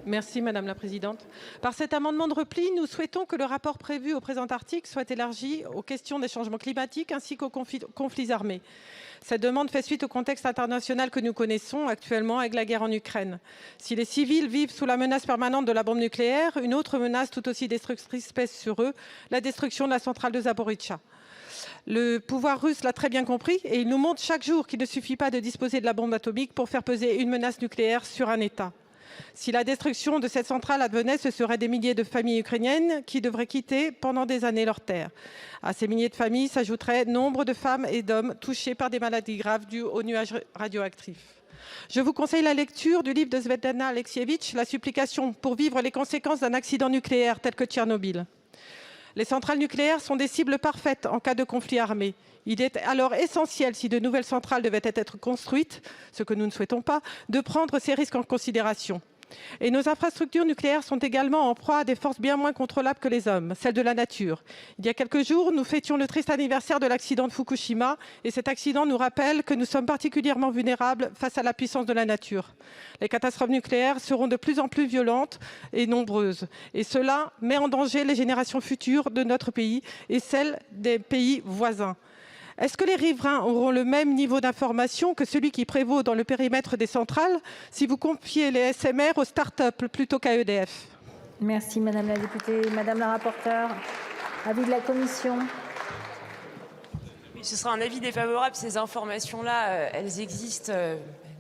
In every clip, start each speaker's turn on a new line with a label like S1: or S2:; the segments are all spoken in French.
S1: Merci Madame la Présidente. Par cet amendement de repli, nous souhaitons que le rapport prévu au présent article soit élargi aux questions des changements climatiques ainsi qu'aux conflits armés. Cette demande fait suite au contexte international que nous connaissons actuellement avec la guerre en Ukraine. Si les civils vivent sous la menace permanente de la bombe nucléaire, une autre menace tout aussi destructrice pèse sur eux, la destruction de la centrale de Zaporijjia. Le pouvoir russe l'a très bien compris et il nous montre chaque jour qu'il ne suffit pas de disposer de la bombe atomique pour faire peser une menace nucléaire sur un État. Si la destruction de cette centrale advenait, ce seraient des milliers de familles ukrainiennes qui devraient quitter pendant des années leur terre. À ces milliers de familles s'ajouteraient nombre de femmes et d'hommes touchés par des maladies graves dues aux nuages radioactifs. Je vous conseille la lecture du livre de Svetlana Alexievitch, La supplication pour vivre les conséquences d'un accident nucléaire tel que Tchernobyl. Les centrales nucléaires sont des cibles parfaites en cas de conflit armé. Il est alors essentiel, si de nouvelles centrales devaient être construites, ce que nous ne souhaitons pas, de prendre ces risques en considération. Et nos infrastructures nucléaires sont également en proie à des forces bien moins contrôlables que les hommes, celles de la nature. Il y a quelques jours, nous fêtions le triste anniversaire de l'accident de Fukushima et cet accident nous rappelle que nous sommes particulièrement vulnérables face à la puissance de la nature. Les catastrophes nucléaires seront de plus en plus violentes et nombreuses et cela met en danger les générations futures de notre pays et celles des pays voisins. Est-ce que les riverains auront le même niveau d'information que celui qui prévaut dans le périmètre des centrales si vous confiez les SMR aux start-up plutôt qu'à EDF?
S2: Merci Madame la députée. Madame la rapporteure, avis de la commission.
S3: Oui, ce sera un avis défavorable. Ces informations-là, elles existent,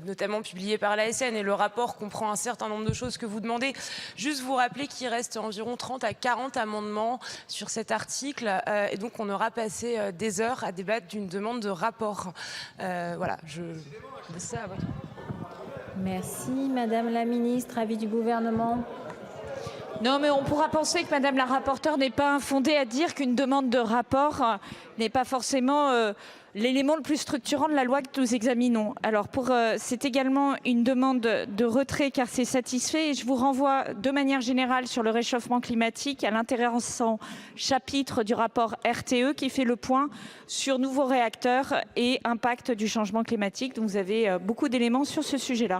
S3: notamment publiées par l'ASN, et le rapport comprend un certain nombre de choses que vous demandez. Juste vous rappeler qu'il reste environ 30 à 40 amendements sur cet article, et donc on aura passé des heures à débattre d'une demande de rapport. Voilà, je laisse ça à votre...
S2: Merci Madame la ministre, avis du gouvernement.
S4: Non, mais on pourra penser que Madame la rapporteure n'est pas fondée à dire qu'une demande de rapport n'est pas forcément l'élément le plus structurant de la loi que nous examinons. Alors, c'est également une demande de retrait car c'est satisfait. Et je vous renvoie de manière générale sur le réchauffement climatique à l'intéressant chapitre du rapport RTE qui fait le point sur nouveaux réacteurs et impact du changement climatique. Donc, vous avez beaucoup d'éléments sur ce sujet-là.